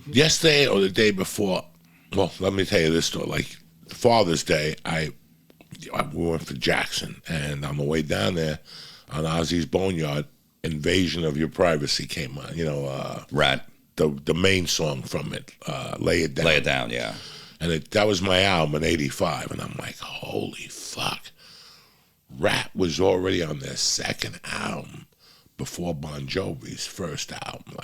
yesterday or the day before. Well, let me tell you this story. Like Father's Day, we went for Jackson, and on the way down there, on Ozzy's Boneyard, "Invasion of Your Privacy" came on. You know, Rat. The main song from it, "Lay It Down." Lay It Down, yeah. And that was my album in '85, and I'm like, holy fuck! Rat was already on their second album before Bon Jovi's first album.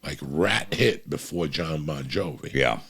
Like Rat hit before John Bon Jovi. Yeah.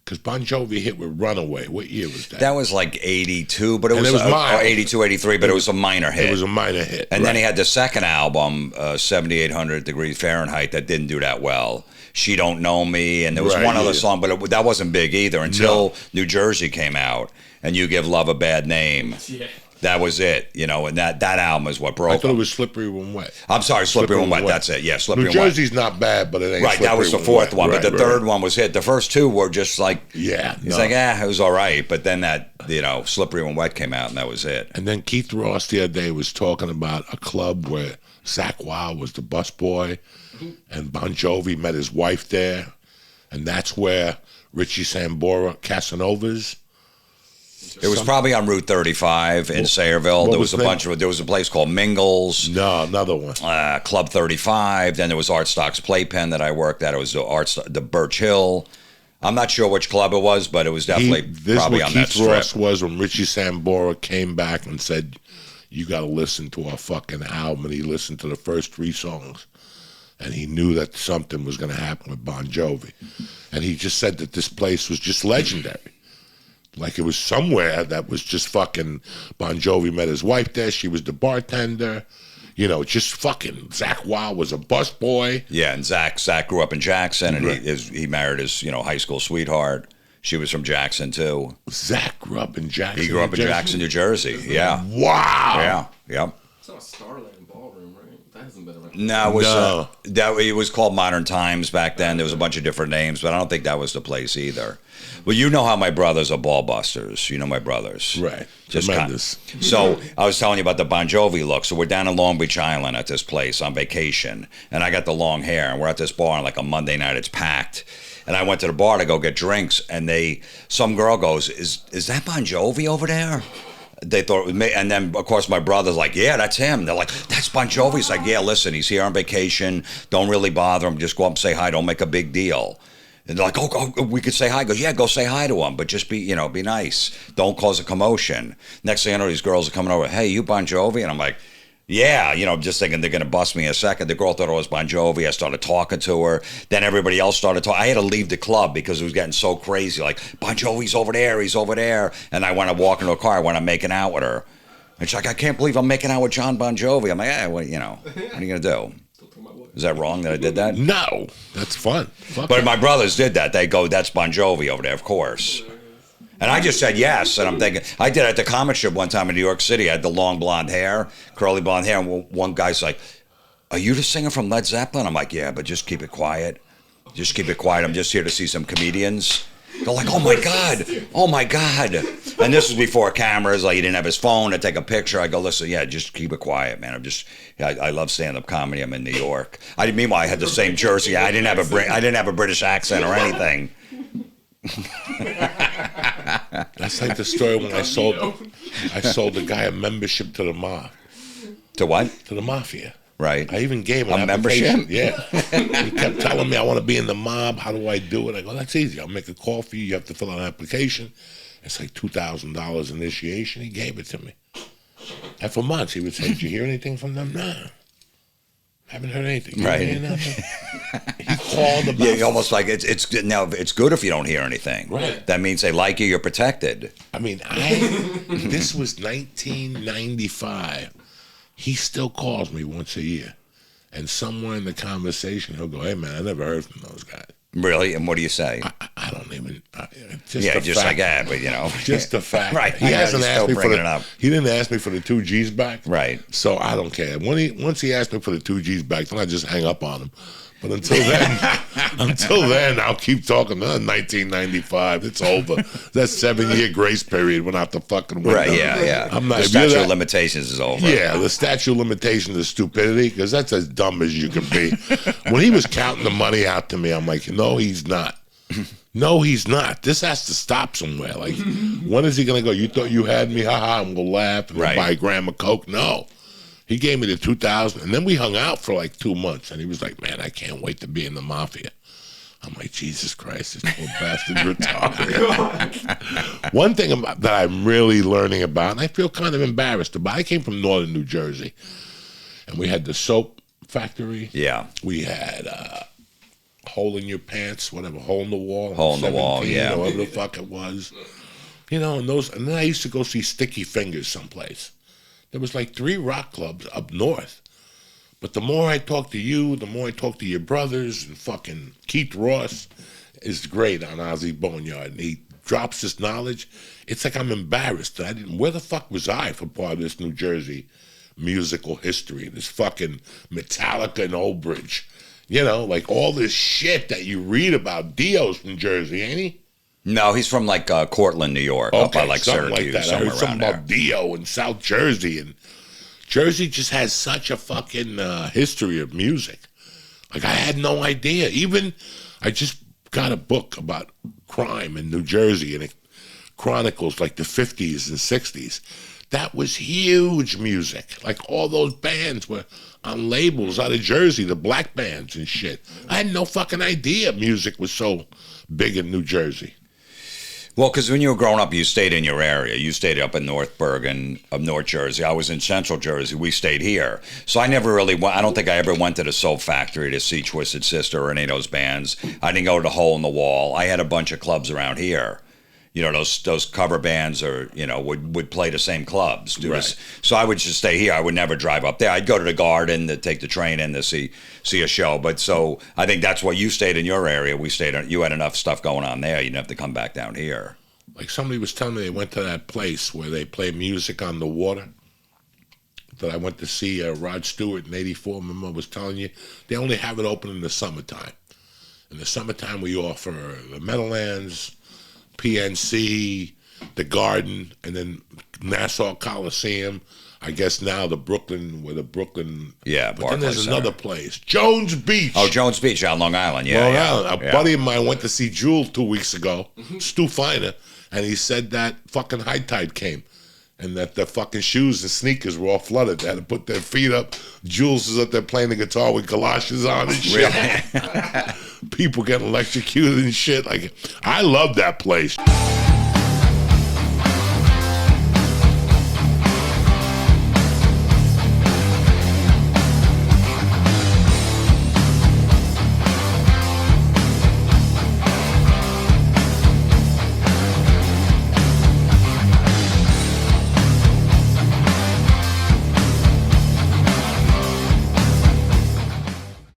Because Bon Jovi hit with Runaway. What year was that? That was like 82, but it was 82, 83, but it was a minor hit. It was a minor hit. And then he had the second album, 7800 Degrees Fahrenheit, that didn't do that well. She Don't Know Me, and there was one other song, but that wasn't big either until New Jersey came out, and You Give Love a Bad Name. Yeah. That was it, you know, and that album is what broke. I thought it was Slippery When Wet. I'm sorry, Slippery When Wet. That's it. Yeah, Slippery When Wet. New Jersey's not bad, but it ain't. Right, that was the fourth one, but the third one was hit. The first two were just like, it's like, it was all right. But then that, you know, Slippery When Wet came out, and that was it. And then Keith Ross the other day was talking about a club where Zakk Wylde was the busboy, and Bon Jovi met his wife there, and that's where Richie Sambora, Casanovas. It was probably on Route 35 in Sayreville. There was a place called Mingles. No, another one. Club 35. Then there was Art Stock's Playpen that I worked at. It was the Birch Hill. I'm not sure which club it was, but it was definitely probably on that strip. Keith Ross was when Richie Sambora came back and said, "You got to listen to our fucking album." And he listened to the first 3 songs, and he knew that something was going to happen with Bon Jovi. And he just said that this place was just legendary. Like it was somewhere that was just fucking Bon Jovi met his wife there. She was the bartender. You know, just fucking Zakk Wylde was a busboy. Yeah, and Zach grew up in Jackson, and he married his high school sweetheart. She was from Jackson too. Zakk grew up in Jackson. He grew up in Jackson, New Jersey. Yeah. Wow. Yeah. It's not a Starland Ballroom, right? That hasn't been around. No, it was called Modern Times back then. There was a bunch of different names, but I don't think that was the place either. Well, you know how my brothers are ball busters. You know my brothers. Right. Just tremendous. So I was telling you about the Bon Jovi look. So we're down in Long Beach Island at this place on vacation, and I got the long hair, and we're at this bar on like a Monday night. It's packed. And I went to the bar to go get drinks, and some girl goes, is that Bon Jovi over there? They thought it was me, and then of course my brother's like, yeah, that's him. They're like, that's Bon Jovi. He's like, yeah, listen, he's here on vacation. Don't really bother him. Just go up and say hi. Don't make a big deal. And they're like, oh, we could say hi. I go, yeah, go say hi to him, but just be nice. Don't cause a commotion. Next thing I know, these girls are coming over. Hey, you Bon Jovi? And I'm like, yeah, just thinking they're going to bust me in a second. The girl thought it was Bon Jovi. I started talking to her. Then everybody else started talking. I had to leave the club because it was getting so crazy. Like, Bon Jovi's over there. He's over there. And I want to walk into a car. I want to making out with her. And she's like, I can't believe I'm making out with John Bon Jovi. I'm like, what are you going to do? Is that wrong that I did that? No, that's fun. But my brothers did that. They go, that's Bon Jovi over there, of course. And I just said yes. And I'm thinking, I did it at the comic strip one time in New York City. I had the long blonde hair, curly blonde hair. And one guy's like, are you the singer from Led Zeppelin? I'm like, yeah, but just keep it quiet. Just keep it quiet. I'm just here to see some comedians. They're like, oh my God. And this was before cameras. Like, he didn't have his phone to take a picture. I go, listen, yeah, just keep it quiet, man. I love stand-up comedy. I'm in New York. Meanwhile, I had the same jersey. I didn't have a British accent or anything. That's like the story when I sold the guy a membership to the mob. To what? To the mafia. Right. I even gave him an membership. Yeah. He kept telling me, I want to be in the mob. How do I do it? I go, that's easy. I'll make a call for you. You have to fill out an application. It's like $2,000 initiation. He gave it to me. And for months, he would say, did you hear anything from them? No. Haven't heard anything. Right. He called about. Yeah, almost like it's good if you don't hear anything. Right. That means they like you. You're protected. I mean, this was 1995. He still calls me once a year. And somewhere in the conversation, he'll go, hey, man, I never heard from those guys. Really? And what do you say? I don't even. Just like that, but Just the fact. Right. He hasn't asked me for up. He didn't ask me for the 2 G's back. Right. So I don't care. Once he asked me for the 2 G's back, then I just hang up on him. But until then, I'll keep talking. 1995, it's over. That 7-year grace period went out the fucking window. Right, yeah. I'm not. The statute of limitations is over. Yeah, the statute of limitations is stupidity because that's as dumb as you can be. When he was counting the money out to me, I'm like, no, he's not. No, he's not. This has to stop somewhere. Like, when is he going to go? You thought you had me? Ha, I'm going to laugh and buy a gram of Coke? No. He gave me the 2,000, and then we hung out for like 2 months, and he was like, man, I can't wait to be in the mafia. I'm like, Jesus Christ, this poor bastard's retarded. One thing that I'm really learning about, and I feel kind of embarrassed about, I came from northern New Jersey, and we had the soap factory. Yeah. We had hole in your pants, whatever, hole in the wall. Hole in the wall, yeah. Whatever the fuck it was. You know, and then I used to go see Sticky Fingers someplace. There was like 3 rock clubs up north. But the more I talk to you, the more I talk to your brothers, and fucking Keith Ross is great on Ozzy Boneyard. And he drops this knowledge. It's like I'm embarrassed. Where the fuck was I for part of this New Jersey musical history? This fucking Metallica and Old Bridge. You know, like all this shit that you read about. Dio's from Jersey, ain't he? No, he's from like Cortland, New York, up by like Syracuse, like that. I heard something about Dio in South Jersey, and Jersey just has such a fucking history of music. Like, I had no idea. Even I just got a book about crime in New Jersey, and it chronicles like the 50s and 60s. That was huge music. Like, all those bands were on labels out of Jersey, the black bands and shit. I had no fucking idea music was so big in New Jersey. Well, because when you were growing up, you stayed in your area. You stayed up in North Bergen of North Jersey. I was in Central Jersey. We stayed here. So I never really went. I don't think I ever went to the Soap Factory to see Twisted Sister or any of those bands. I didn't go to the Hole in the Wall. I had a bunch of clubs around here. You know, those cover bands would play the same clubs. So I would just stay here. I would never drive up there. I'd go to the Garden to take the train in to see a show. But so I think that's why you stayed in your area. You had enough stuff going on there. You didn't have to come back down here. Like, somebody was telling me they went to that place where they play music on the water that I went to see Rod Stewart in '84. Remember I was telling you? They only have it open in the summertime. In the summertime, we offer the Meadowlands, PNC, the Garden, and then Nassau Coliseum. I guess now the Brooklyn. Yeah, but then there's another place, Jones Beach. Oh, Jones Beach on Long Island. Yeah, Long Island. A buddy of mine went to see Jewel 2 weeks ago, Stu Feiner, and he said that fucking high tide came, and that their fucking shoes and sneakers were all flooded. They had to put their feet up. Jules is up there playing the guitar with galoshes on and shit. Really? People getting electrocuted and shit. Like, I love that place.